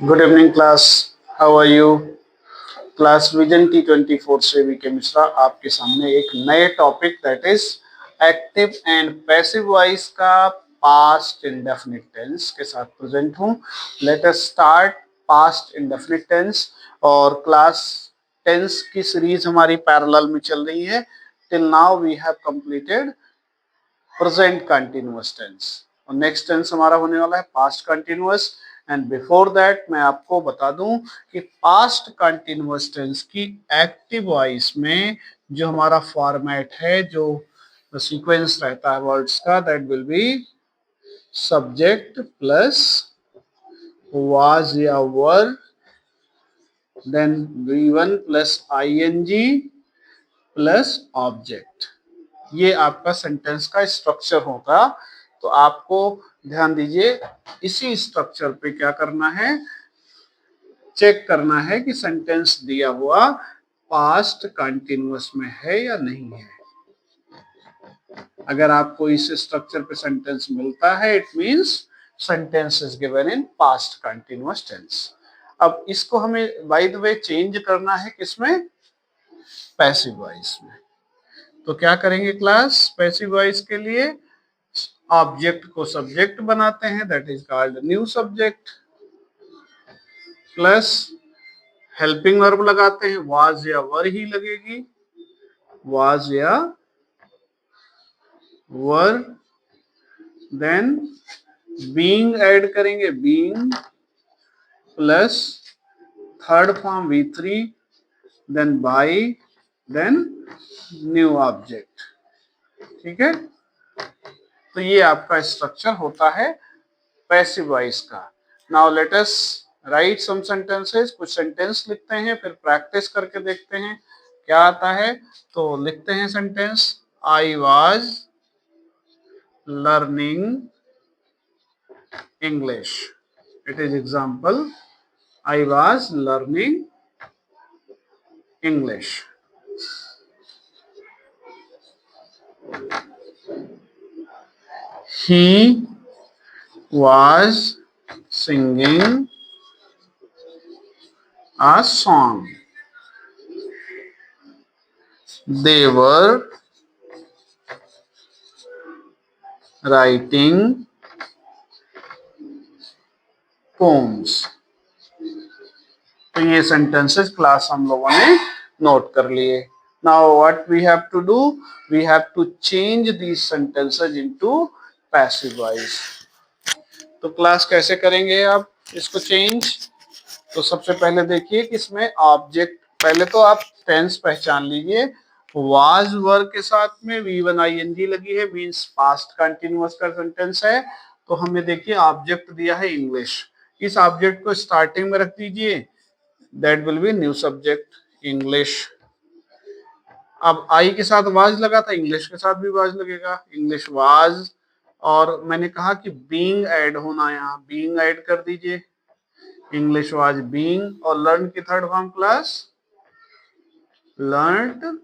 Good evening class, how are you? Class vision T24 से VK Mishra आपके सामने एक नए topic that is active and passive voice का पास्ट इंडेफिनिट टेंस के साथ प्रेजेंट हूं। Let us start past indefinite tense. और क्लास टेंस की सीरीज हमारी पैरेलल में चल रही है। Till now we have completed present continuous tense और नेक्स्ट टेंस हमारा होने वाला है past continuous. And before that मैं आपको बता दूं कि पास्ट कंटिन्यूअस टेंस की एक्टिव वॉइस में जो हमारा फॉर्मेट है, जो सीक्वेंस रहता है वर्ड्स का, that will be subject plus was या were, then V1 plus ING plus object. ये आपका सेंटेंस का स्ट्रक्चर होगा। तो आपको ध्यान दीजिए, इसी स्ट्रक्चर पे क्या करना है, चेक करना है कि सेंटेंस दिया हुआ पास्ट कंटिन्यूअस में है या नहीं है। अगर आपको इस स्ट्रक्चर पे सेंटेंस मिलता है, it means sentence is given in past continuous tense. अब इसको हमें बाय द वे चेंज करना है किसमें? पैसिव वॉइस में। तो क्या करेंगे क्लास? पैसिव वॉइस के लिए ऑब्जेक्ट को सब्जेक्ट बनाते हैं, that is called new subject, plus helping verb लगाते हैं, वाज या वर ही लगेगी, वाज या वर। देन बीइंग ऐड करेंगे, being plus third form V3, then by, then new object. ठीक है, तो ये आपका स्ट्रक्चर होता है पैसिव वॉइस का। Now let us write some sentences. कुछ सेंटेंस लिखते हैं, फिर प्रैक्टिस करके देखते हैं क्या आता है। तो लिखते हैं sentence, I was learning English. It is example, I was learning English. He was singing a song. They were writing poems. तो ये सेंटेंसेस क्लास हम लोगों ने नोट कर लिए। Now what we have to do, we have to change these sentences into passive voice. तो class कैसे करेंगे आप इसको चेंज? तो सबसे पहले देखिए कि इसमें ऑब्जेक्ट, पहले तो आप टेंस पहचान लीजिए। वाज वर के साथ में V1 ING लगी है, मींस पास्ट कंटिन्यूअस का सेंटेंस है। तो हमें देखिए ऑब्जेक्ट दिया है इंग्लिश, इस ऑब्जेक्ट को स्टार्टिंग में रख दीजिए, that will B new subject English. अब आई के साथ वाज लगा था, इंग्लिश के साथ भी वाज लगेगा, इंग्लिश वाज। और मैंने कहा कि बीइंग ऐड होना, यहाँ बीइंग ऐड कर दीजिए, इंग्लिश वाज बीइंग। और लर्न की थर्ड फॉर्म क्लास लर्नड,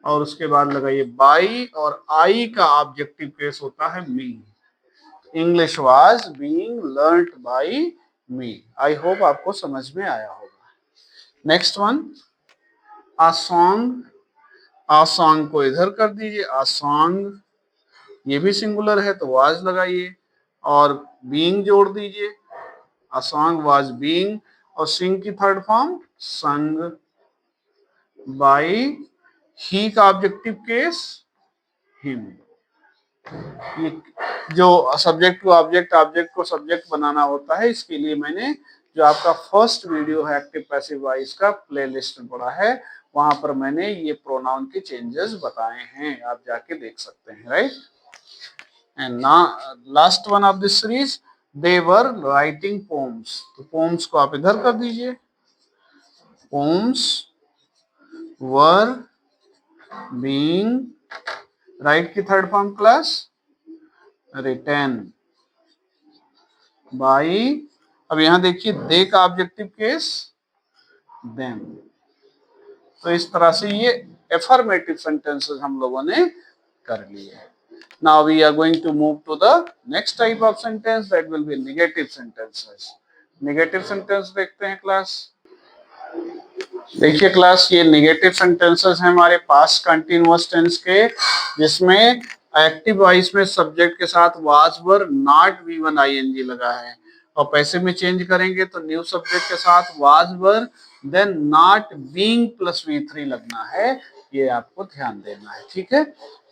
और उसके बाद लगाइए बाई, और आई का ऑब्जेक्टिव केस होता है me. English was being learned by me. I hope आपको समझ में आया होगा। Next one, a song. A song को इधर कर दीजिए, आ सॉन्ग, ये भी सिंगुलर है तो वाज लगाइए और बीइंग जोड़ दीजिए, a song was being। और sing की third form sung by, he का ऑब्जेक्टिव केस him। ये जो सब्जेक्ट को ऑब्जेक्ट, ऑब्जेक्ट को सब्जेक्ट बनाना होता है, इसके लिए मैंने जो आपका फर्स्ट वीडियो है एक्टिव पैसिव वॉइस का प्लेलिस्ट में पड़ा है, वहां पर मैंने ये प्रोनाउन के चेंजेस बताए हैं, आप जाके देख सकते हैं, right. And last one of this series, they were writing poems. तो पोम्स को आप इधर कर दीजिए, पोम्स वर बीइंग, राइट की third form class written by. अब यहां देखिए दे का ऑब्जेक्टिव केस देम। तो इस तरह से ये एफर्मेटिव सेंटेंसेस हम लोगों ने कर लिए। Now we are going to move to the next type of sentence, that will be negative sentences. Negative sentence देखते हैं क्लास। देखिए क्लास, ये नेगेटिव सेंटेंसेस हैं हमारे पास्ट कंटिन्यूअस टेंस के, जिसमें एक्टिव वॉइस में सब्जेक्ट के साथ was were not V1 ING लगा है, और पैसिव में चेंज करेंगे तो न्यू सब्जेक्ट के साथ was were then not being plus V3 लगना है। ये आपको ध्यान देना है, ठीक है।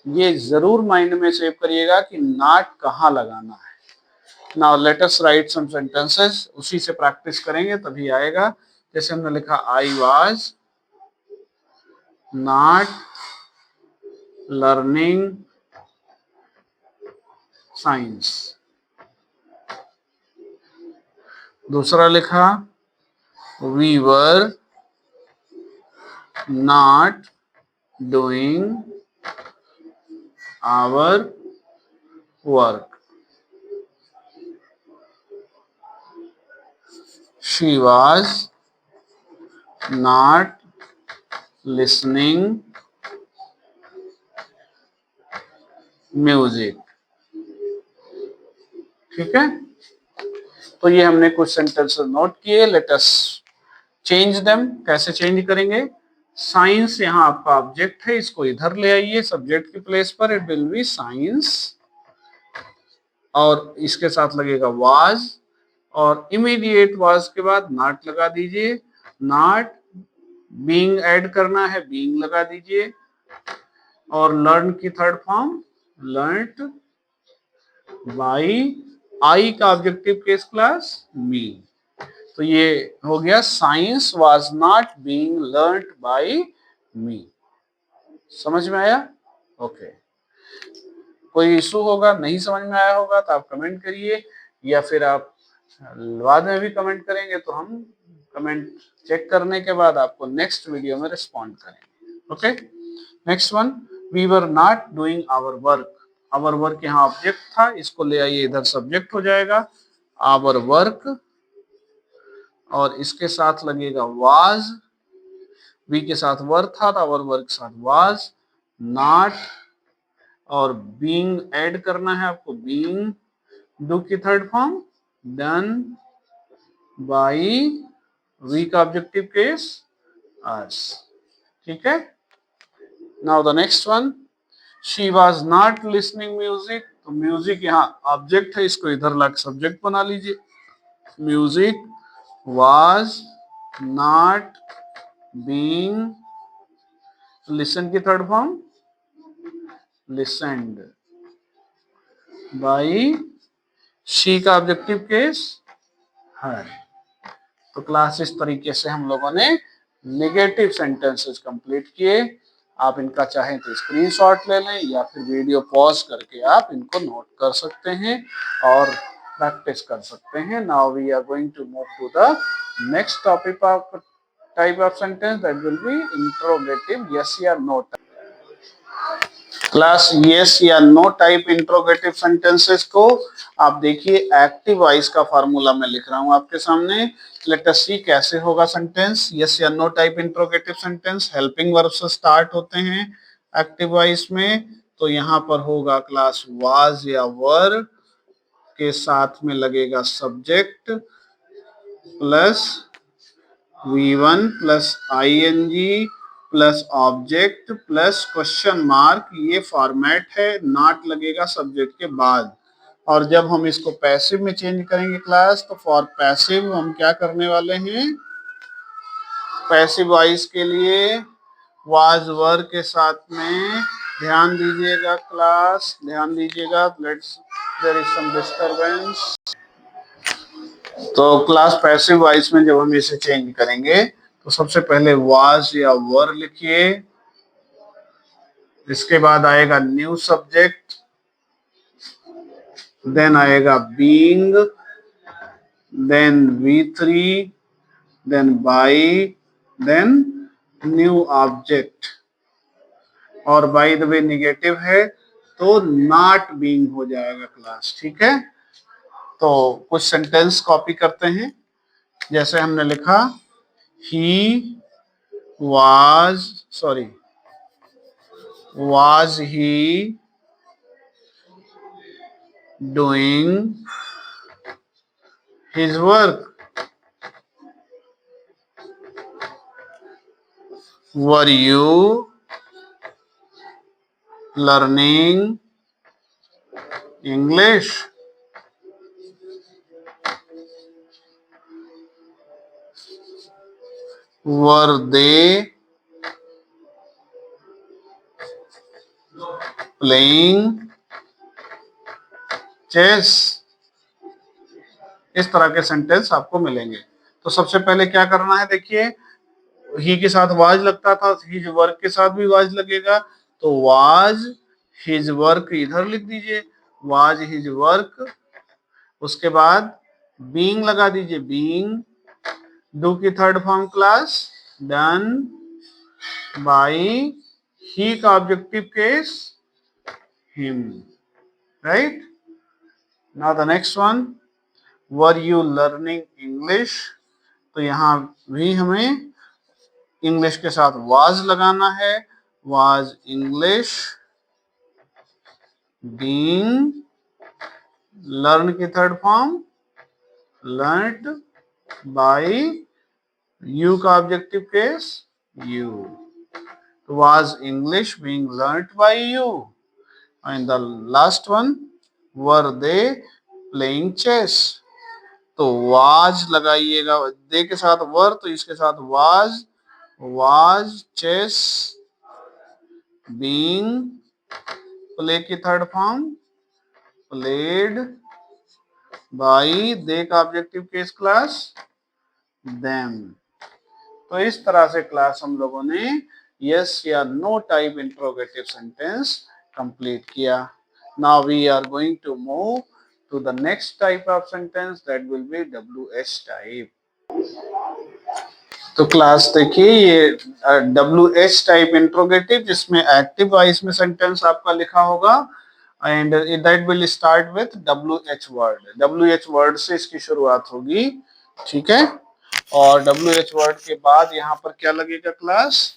ये जरूर माइंड में सेव करिएगा कि नॉट कहाँ लगाना है। Now let us write some sentences, उसी से प्रैक्टिस करेंगे तभी आएगा। जैसे हमने लिखा I was not learning science. दूसरा लिखा we were not doing our work. She was not listening music. ठीक है, तो ये हमने कुछ सेंटेंसेस नोट किए। Let us change them. कैसे चेंज करेंगे? साइंस यहाँ आपका ऑब्जेक्ट है, इसको इधर ले आइए सब्जेक्ट की प्लेस पर, इट विल बी साइंस, और इसके साथ लगेगा वाज, और इमीडिएट वाज के बाद नॉट लगा दीजिए। नॉट बीइंग ऐड करना है, बीइंग लगा दीजिए, और लर्न की third form learned by, I का ऑब्जेक्टिव केस क्लास मी। तो ये हो गया science was not being learned by me. समझ में आया? ओके। कोई इशू होगा, नहीं समझ में आया होगा तो आप कमेंट करिए, या फिर आप बाद में भी कमेंट करेंगे तो हम कमेंट चेक करने के बाद आपको नेक्स्ट वीडियो में रिस्पॉन्ड करेंगे। Okay, next one, we were not doing our work. Our work यहाँ ऑब्जेक्ट था, इसको ले आइए इधर सब्जेक्ट हो जाएगा आवर वर्क, और इसके साथ लगेगा वाज, वी के साथ वर्क था तो आवर वर्क के साथ वाज, नॉट और बीइंग ऐड करना है आपको, बीइंग, डू की third form done by, we का ऑब्जेक्टिव केस अस। ठीक है, now the next one, she was not listening music. तो म्यूजिक यहाँ ऑब्जेक्ट है, इसको इधर लाके सब्जेक्ट बना लीजिए। Music was not being, listen की third form listened by, she का ऑब्जेक्टिव केस हर। तो क्लास इस तरीके से हम लोगों ने नेगेटिव सेंटेंसेस कंप्लीट किए। आप इनका चाहें तो स्क्रीनशॉट ले लें, या फिर वीडियो पॉज करके आप इनको नोट कर सकते हैं और प्रैक्टिस कर सकते हैं। Now we are going to move to the next topic of type of sentence, that will be interrogative yes या नो। क्लास यस या नो टाइप इंट्रोगेटिव सेंटेंसेस को आप देखिए, एक्टिव वॉइस का फार्मूला मैं लिख रहा हूं आपके सामने। लेट अस सी कैसे होगा सेंटेंस। यस या no type interrogative sentence helping verb से स्टार्ट होते हैं एक्टिव वॉइस में। तो यहाँ पर होगा क्लास वाज या वर के साथ में लगेगा subject plus V1 plus ING plus object plus question mark, ये फॉर्मेट है। नॉट लगेगा सब्जेक्ट के बाद। और जब हम इसको पैसिव में चेंज करेंगे क्लास, तो फॉर पैसिव हम क्या करने वाले हैं, पैसिव वॉइस के लिए वाज वर के साथ में ध्यान दीजिएगा क्लास, ध्यान दीजिएगा। Let's, there is some disturbance. तो क्लास पैसिव वॉइस में जब हम इसे चेंज करेंगे तो सबसे पहले वाज या वर लिखिए, इसके बाद आएगा न्यू सब्जेक्ट, देन आएगा being, then V3, then by, then new object. और बाय द वे नेगेटिव है तो नॉट बीइंग हो जाएगा क्लास। ठीक है, तो कुछ सेंटेंस कॉपी करते हैं। जैसे हमने लिखा he was, sorry, was he doing his work. Were you learning English? Were they playing chess? इस तरह के सेंटेंस आपको मिलेंगे। तो सबसे पहले क्या करना है, देखिए ही के साथ वाज लगता था, हिज वर्क के साथ भी वाज लगेगा, तो वाज हिज वर्क इधर लिख दीजिए, वाज हिज वर्क। उसके बाद बीइंग लगा दीजिए, बीइंग। डू की third form class done by, he का objective case him, right. Now the next one, were you learning English, तो यहां भी हमें इंग्लिश के साथ वाज लगाना है, वाज इंग्लिश बीइंग, लर्न की third form learned by, you का ऑब्जेक्टिव केस यू, तो was English being learned by you. And the last one, were they playing chess, तो वाज लगाइएगा दे के साथ वर, तो इसके साथ was, was chess being, play की third form played by, they का ऑब्जेक्टिव केस क्लास देम। तो इस तरह से क्लास हम लोगों ने यस या no type interrogative sentence complete किया। Now we are going to move to the next type of sentence, that will be WH type. तो क्लास देखिए ये WH टाइप इंट्रोगेटिव, जिसमें एक्टिव वॉइस में सेंटेंस आपका लिखा होगा, and that will start with WH word. WH word से इसकी शुरुआत होगी, ठीक है। और WH वर्ड के बाद यहाँ पर क्या लगेगा क्लास,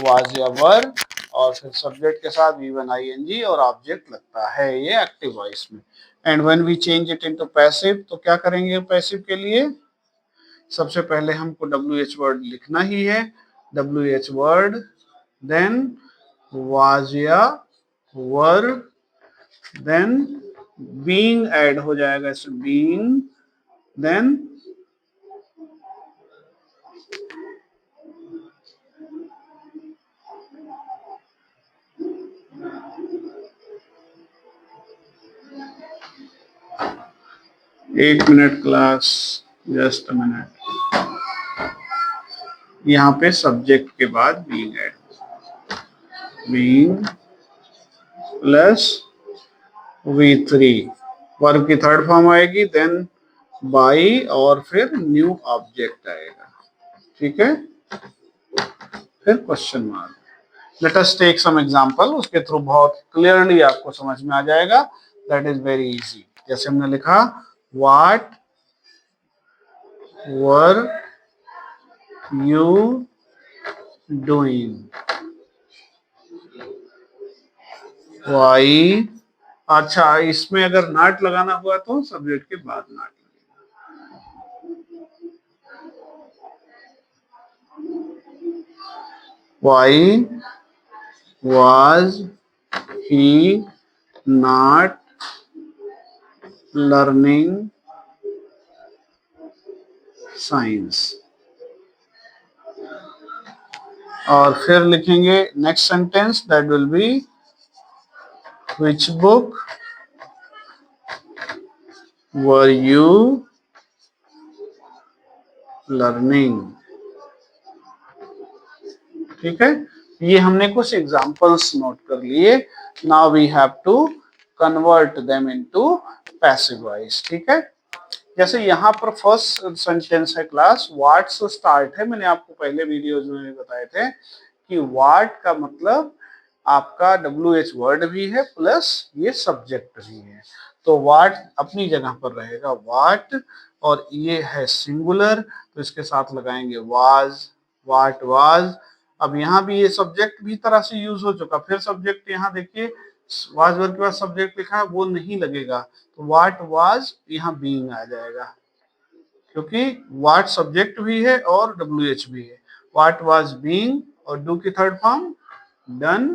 वाज या वर, और फिर सब्जेक्ट के साथ V1 ING और ऑब्जेक्ट लगता है ये एक्टिव वॉइस में। And when we change it into passive, तो क्या करेंगे पैसिव के लिए, सबसे पहले हमको WH वर्ड लिखना ही है, WH वर्ड देन वाज या वर, देन बीइंग ऐड हो जाएगा इसमें, बीइंग, देन एक minute class, just a minute, यहाँ पे सब्जेक्ट के बाद being add, being plus V3, verb की थर्ड फॉर्म आएगी, देन बाई, और फिर न्यू ऑब्जेक्ट आएगा, ठीक है। फिर question mark. Let us take some example, उसके थ्रू बहुत क्लियरली आपको समझ में आ जाएगा, दैट इज वेरी इजी। जैसे हमने लिखा what were you doing, why, अच्छा इसमें अगर नॉट लगाना हुआ तो सब्जेक्ट के बाद नॉट लगेगा, why was he not learning science, और फिर लिखेंगे next sentence, that will be which book were you learning, ठीक है। ये हमने कुछ एग्जांपल्स नोट कर लिए, now we have to convert them into passive voice, ठीक है। जैसे यहाँ पर फर्स्ट सेंटेंस है क्लास व्हाट से स्टार्ट है, मैंने आपको पहले वीडियोज में बताए थे कि व्हाट का मतलब आपका WH वर्ड भी है प्लस ये सब्जेक्ट भी है, तो व्हाट अपनी जगह पर रहेगा व्हाट, और ये है सिंगुलर तो इसके साथ लगाएंगे वाज, व्हाट वाज। अब यहाँ भी ये सब्जेक्ट भी तरह से यूज हो चुका, फिर सब्जेक्ट यहाँ देखिए वाज वर्ब के बाद सब्जेक्ट लिखा है वो नहीं लगेगा, तो व्हाट वाज यहाँ बीइंग आ जाएगा, क्योंकि व्हाट सब्जेक्ट भी है और WH भी है। व्हाट वाज बीइंग और डू की third form done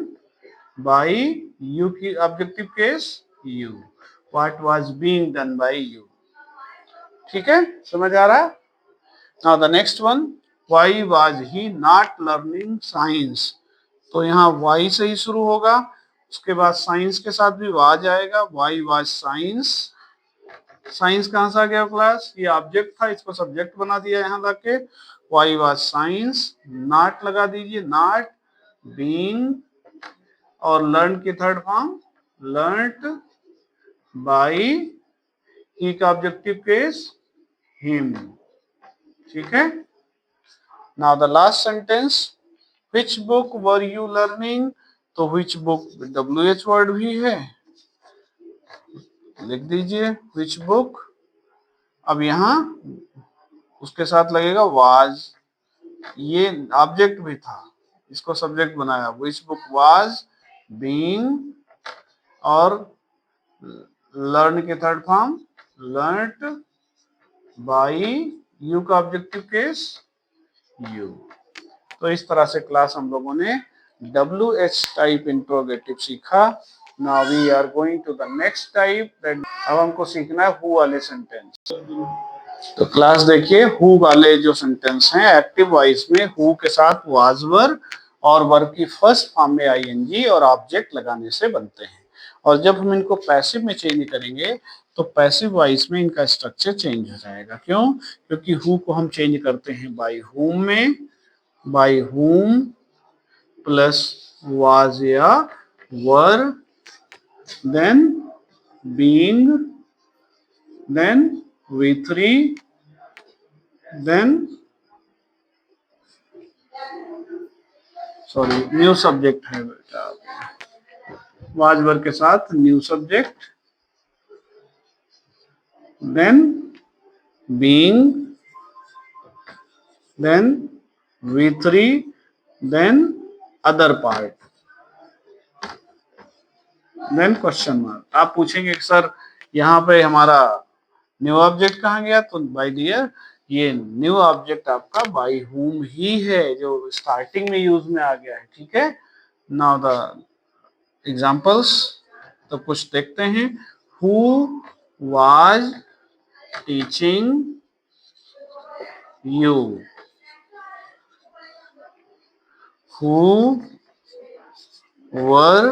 by you की objective case you, what was being done by you. ठीक है, समझ आ रहा है? Now the next one, why was he not learning science. तो यहाँ वाई से ही शुरू होगा, उसके बाद साइंस के साथ भी वाज आएगा, वाई वाज साइंस। साइंस कहां से आ गया क्लास, ये ऑब्जेक्ट था, इसको सब्जेक्ट बना दिया यहाँ लाके, वाई वाज साइंस, नॉट लगा दीजिए, नॉट बीइंग, और लर्न की third form learned bye he का ऑब्जेक्टिव केस हिम। ठीक है, now the last sentence, which book were you learning, तो which book WH वर्ड भी है, लिख दीजिए which book। अब यहाँ उसके साथ लगेगा was, ये ऑब्जेक्ट भी था, इसको सब्जेक्ट बनाया, which book was being, और लर्न के third form learned by you का ऑब्जेक्टिव केस you। तो इस तरह से क्लास हम लोगों ने WH टाइप इंट्रोगेटिव सीखा। Now we are going to the next type, अब हमको सीखना है हु वाले सेंटेंस। तो क्लास देखिए, हु वाले जो सेंटेंस हैं एक्टिव वॉइस में हु के साथ वाज वर्ब और वर्ब की फर्स्ट फॉर्म में ING और ऑब्जेक्ट लगाने से बनते हैं। और जब हम इनको पैसिव में चेंज करेंगे तो पैसिव वॉइस में इनका स्ट्रक्चर चेंज हो जाएगा। क्यों? क्योंकि हु को हम चेंज करते हैं बाय हुम में, by whom plus was या were, then being, then V3, then sorry new subject है बेटा, was वर्ब के साथ new subject, then being, then V3, then other part, then question mark. आप पूछेंगे कि सर यहाँ पे हमारा न्यू ऑब्जेक्ट कहाँ गया, तो बाय डियर ये न्यू ऑब्जेक्ट आपका बाय हुम ही है, जो स्टार्टिंग में यूज में आ गया है। ठीक है, नाउ द एग्जांपल्स, तो कुछ देखते हैं। Who was teaching you, who were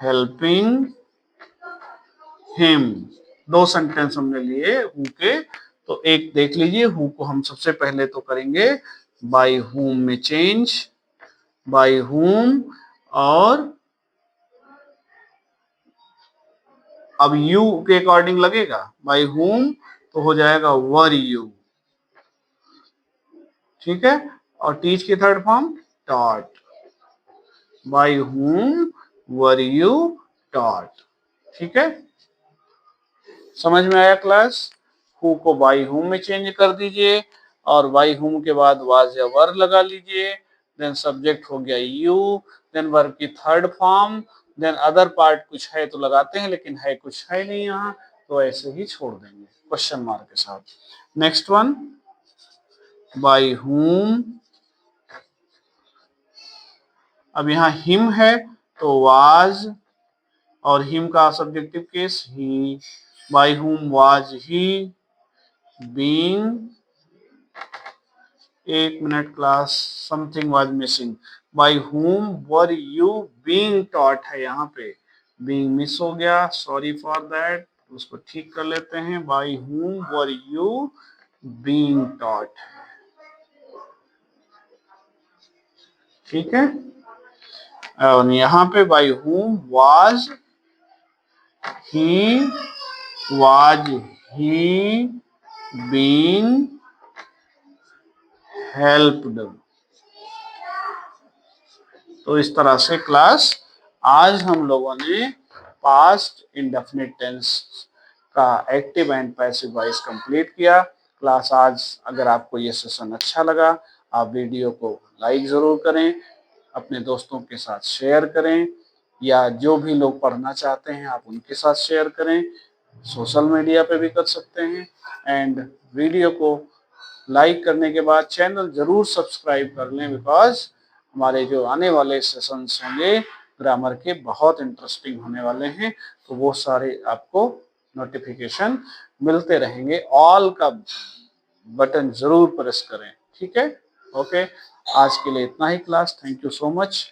helping him. दो सेंटेंस हमने लिए हु के, तो एक देख लीजिए, हु को हम सबसे पहले तो करेंगे बाय हुम में चेंज, बाय हुम, और अब यू के अकॉर्डिंग लगेगा, बाय हुम तो हो जाएगा वर यू। ठीक है, और टीच की third form taught, bye whom were you taught. ठीक है, समझ में आया class? Who co by whom में चेंज कर दीजिए, और बाय हुम के बाद वाज या वर लगा लीजिए, देन सब्जेक्ट हो गया यू, देन वर्ब की third form, then other part कुछ है तो लगाते हैं, लेकिन है कुछ है नहीं यहाँ, तो ऐसे ही छोड़ देंगे क्वेश्चन मार्क के साथ। नेक्स्ट वन, बाय हुम, अब यहाँ हिम है तो वाज, और हिम का subjective case he, by whom was he being, एक minute class, something was missing, by whom were you being taught है, यहाँ पे बीइंग मिस हो गया, सॉरी फॉर दैट, उसको ठीक कर लेते हैं, bye whom were you being taught. ठीक है, और यहाँ पे bye whom was he being helped. तो इस तरह से क्लास आज हम लोगों ने पास्ट इंडेफिनिट टेंस का active and passive voice complete किया। क्लास आज अगर आपको ये सेशन अच्छा लगा, आप वीडियो को लाइक जरूर करें, अपने दोस्तों के साथ शेयर करें, या जो भी लोग पढ़ना चाहते हैं आप उनके साथ शेयर करें, सोशल मीडिया पे भी कर सकते हैं। एंड वीडियो को लाइक करने के बाद चैनल जरूर सब्सक्राइब कर लें, बिकॉज हमारे जो आने वाले सेशंस होंगे ग्रामर के बहुत इंटरेस्टिंग होने वाले हैं, तो वो सारे आपको नोटिफिकेशन मिलते रहेंगे। ऑल का बटन जरूर प्रेस करें, ठीक है। ओके, आज के लिए इतना ही class. Thank you so much.